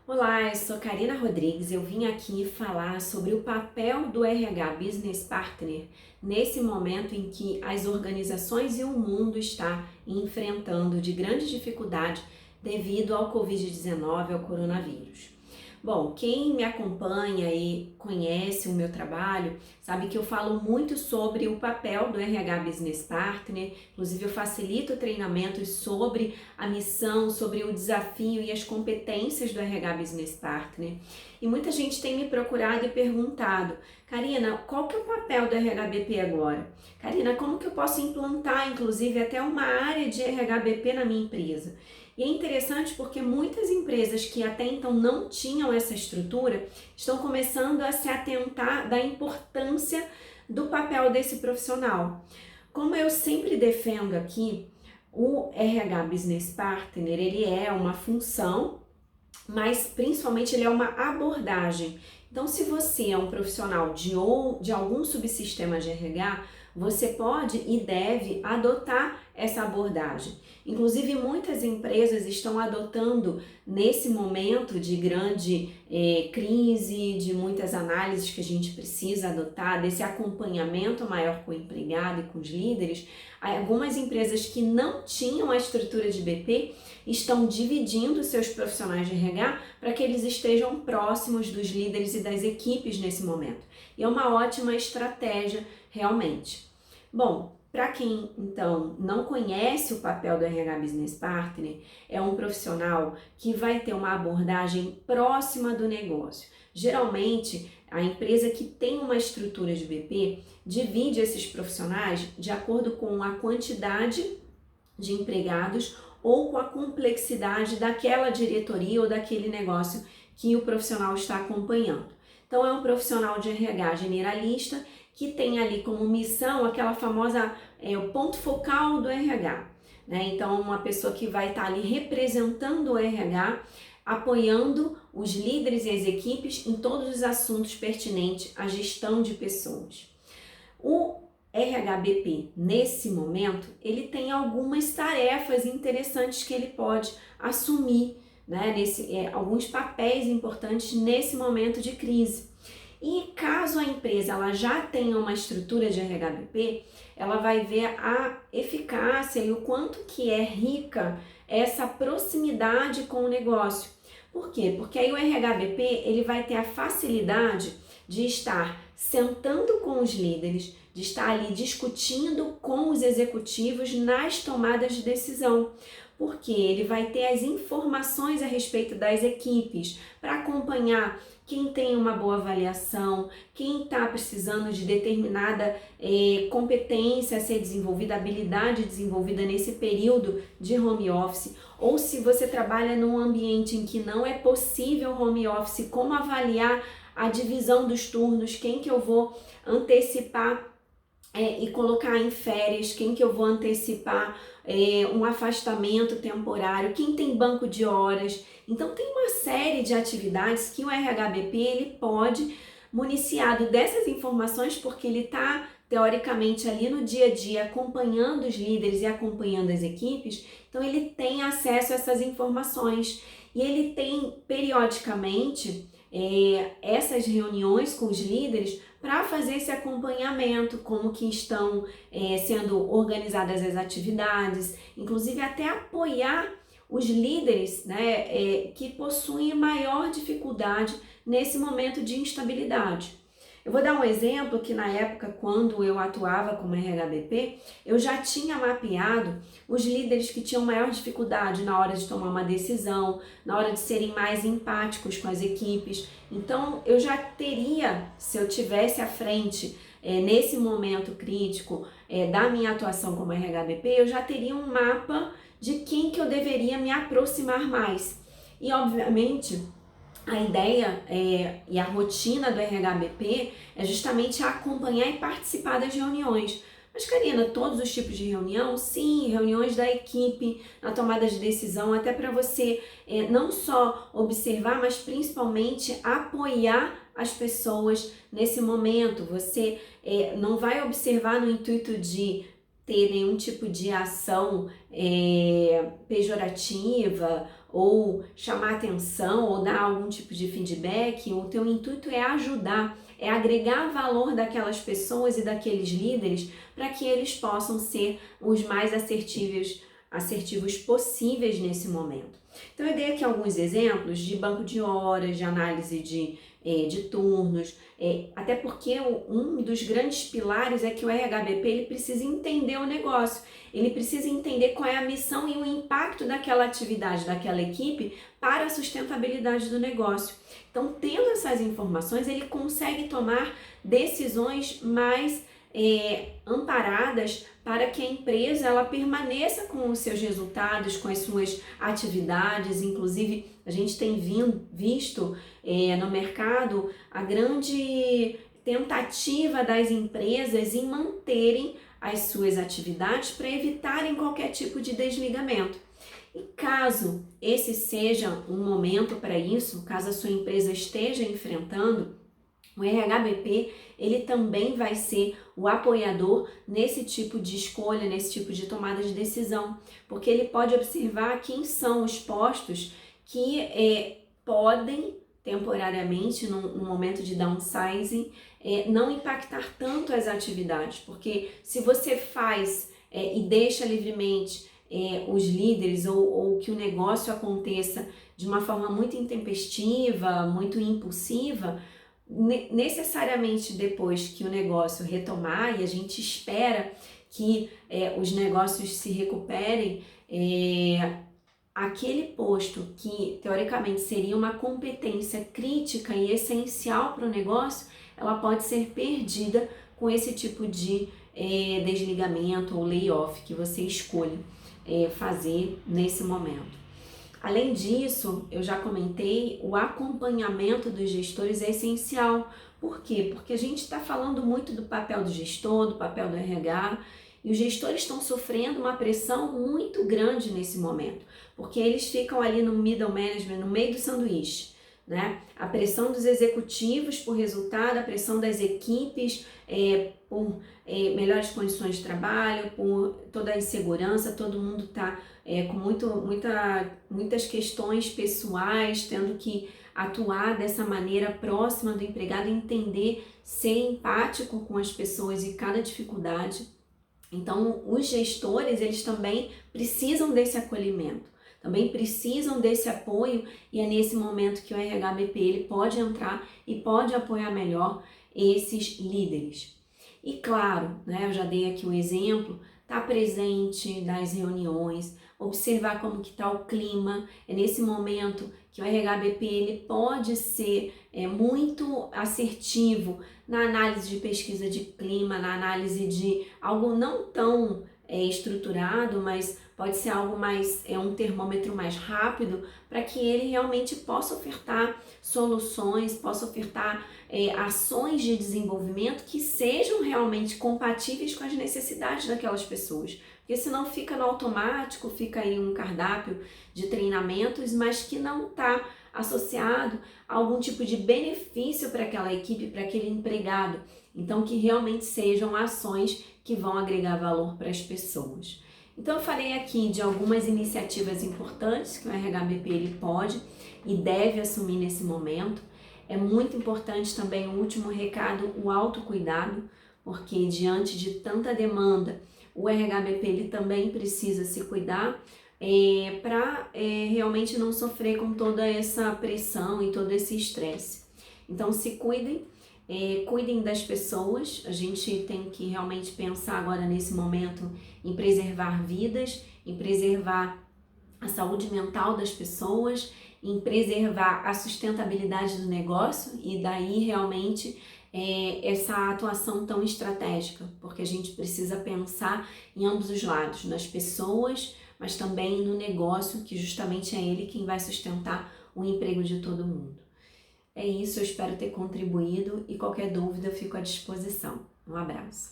Olá, eu sou Karina Rodrigues. Eu vim aqui falar sobre o papel do RH Business Partner nesse momento em que as organizações e o mundo está enfrentando de grande dificuldade devido ao Covid-19, ao coronavírus. Bom, quem me acompanha e conhece o meu trabalho sabe que eu falo muito sobre o papel do RH Business Partner, inclusive eu facilito treinamentos sobre a missão, sobre o desafio e as competências do RH Business Partner. E muita gente tem me procurado e perguntado: Karina, qual que é o papel do RHBP agora? Karina, como que eu posso implantar, inclusive, até uma área de RHBP na minha empresa? E é interessante porque muitas empresas que até então não tinham essa estrutura estão começando a se atentar da importância do papel desse profissional. Como eu sempre defendo aqui, o RH Business Partner, ele é uma função, mas principalmente ele é uma abordagem. Então, se você é um profissional de algum subsistema de RH, você pode e deve adotar essa abordagem. Inclusive, muitas empresas estão adotando nesse momento de grande crise, de muitas análises que a gente precisa adotar, desse acompanhamento maior com o empregado e com os líderes. Algumas empresas que não tinham a estrutura de BP estão dividindo seus profissionais de RH para que eles estejam próximos dos líderes e das equipes nesse momento. E é uma ótima estratégia realmente. Bom, para quem então não conhece o papel do RH Business Partner, é um profissional que vai ter uma abordagem próxima do negócio. Geralmente, a empresa que tem uma estrutura de BP divide esses profissionais de acordo com a quantidade de empregados ou com a complexidade daquela diretoria ou daquele negócio que o profissional está acompanhando. Então, é um profissional de RH generalista que tem ali como missão aquela famosa, o ponto focal do RH, né? Então, uma pessoa que vai estar ali representando o RH, apoiando os líderes e as equipes em todos os assuntos pertinentes à gestão de pessoas. O RHBP, nesse momento, ele tem algumas tarefas interessantes que ele pode assumir, né? Alguns papéis importantes nesse momento de crise. E caso a empresa ela já tenha uma estrutura de RHBP, ela vai ver a eficácia e o quanto que é rica essa proximidade com o negócio. Por quê? Porque aí o RHBP ele vai ter a facilidade de estar sentando com os líderes, de estar ali discutindo com os executivos nas tomadas de decisão, porque ele vai ter as informações a respeito das equipes para acompanhar quem tem uma boa avaliação, quem está precisando de determinada competência a ser desenvolvida, habilidade desenvolvida nesse período de home office, ou se você trabalha num ambiente em que não é possível home office, como avaliar a divisão dos turnos, quem que eu vou antecipar e colocar em férias, quem que eu vou antecipar um afastamento temporário, quem tem banco de horas. Então tem uma série de atividades que o RHBP ele pode, municiado dessas informações, porque ele está teoricamente ali no dia a dia acompanhando os líderes e acompanhando as equipes, então ele tem acesso a essas informações e ele tem periodicamente essas reuniões com os líderes para fazer esse acompanhamento, como que estão sendo organizadas as atividades, inclusive até apoiar os líderes, né, que possuem maior dificuldade nesse momento de instabilidade. Eu vou dar um exemplo que na época, quando eu atuava como RHBP, eu já tinha mapeado os líderes que tinham maior dificuldade na hora de tomar uma decisão, na hora de serem mais empáticos com as equipes. Então, eu já teria, se eu tivesse à frente, nesse momento crítico da minha atuação como RHBP, eu já teria um mapa de quem que eu deveria me aproximar mais. E, obviamente, a ideia e a rotina do RHBP é justamente acompanhar e participar das reuniões. Mas, Karina, todos os tipos de reunião? Sim, reuniões da equipe, na tomada de decisão, até para você não só observar, mas principalmente apoiar as pessoas nesse momento. Você não vai observar no intuito de ter nenhum tipo de ação pejorativa ou chamar atenção ou dar algum tipo de feedback. O teu intuito é ajudar, é agregar valor daquelas pessoas e daqueles líderes para que eles possam ser os mais assertivos possíveis nesse momento. Então eu dei aqui alguns exemplos de banco de horas, de análise de turnos, até porque um dos grandes pilares é que o RHBP ele precisa entender o negócio, ele precisa entender qual é a missão e o impacto daquela atividade, daquela equipe para a sustentabilidade do negócio. Então, tendo essas informações, ele consegue tomar decisões mais amparadas para que a empresa ela permaneça com os seus resultados, com as suas atividades. Inclusive, a gente tem visto no mercado a grande tentativa das empresas em manterem as suas atividades para evitarem qualquer tipo de desligamento. E caso esse seja um momento para isso, caso a sua empresa esteja enfrentando, o RHBP ele também vai ser o apoiador nesse tipo de escolha, nesse tipo de tomada de decisão, porque ele pode observar quem são os postos que podem temporariamente, no momento de downsizing, não impactar tanto as atividades, porque se você faz e deixa livremente os líderes ou que o negócio aconteça de uma forma muito intempestiva, muito impulsiva, necessariamente depois que o negócio retomar, e a gente espera que os negócios se recuperem, aquele posto que teoricamente seria uma competência crítica e essencial para o negócio, ela pode ser perdida com esse tipo de desligamento ou layoff que você escolhe fazer nesse momento. Além disso, eu já comentei, o acompanhamento dos gestores é essencial. Por quê? Porque a gente está falando muito do papel do gestor, do papel do RH, e os gestores estão sofrendo uma pressão muito grande nesse momento, porque eles ficam ali no middle management, no meio do sanduíche, né? A pressão dos executivos por resultado, a pressão das equipes por melhores condições de trabalho, por toda a insegurança, todo mundo está com muitas questões pessoais, tendo que atuar dessa maneira próxima do empregado, entender, ser empático com as pessoas e cada dificuldade. Então, os gestores, eles também precisam desse acolhimento, também precisam desse apoio, e é nesse momento que o RHBP ele pode entrar e pode apoiar melhor esses líderes. E claro, né, eu já dei aqui um exemplo, estar presente nas reuniões, observar como que está o clima. É nesse momento que o RHBP ele pode ser muito assertivo na análise de pesquisa de clima, na análise de algo não tão estruturado, mas pode ser algo mais, um termômetro mais rápido, para que ele realmente possa ofertar soluções, possa ofertar ações de desenvolvimento que sejam realmente compatíveis com as necessidades daquelas pessoas. Porque senão fica no automático, fica aí um cardápio de treinamentos, mas que não está associado a algum tipo de benefício para aquela equipe, para aquele empregado. Então, que realmente sejam ações que vão agregar valor para as pessoas. Então, eu falei aqui de algumas iniciativas importantes que o RHBP ele pode e deve assumir nesse momento. É muito importante também, o último recado, o autocuidado, porque diante de tanta demanda, o RHBP ele também precisa se cuidar para realmente não sofrer com toda essa pressão e todo esse estresse. Então, se cuidem. Cuidem das pessoas, a gente tem que realmente pensar agora nesse momento em preservar vidas, em preservar a saúde mental das pessoas, em preservar a sustentabilidade do negócio, e daí realmente essa atuação tão estratégica, porque a gente precisa pensar em ambos os lados, nas pessoas, mas também no negócio, que justamente é ele quem vai sustentar o emprego de todo mundo. É isso, eu espero ter contribuído, e qualquer dúvida eu fico à disposição. Um abraço.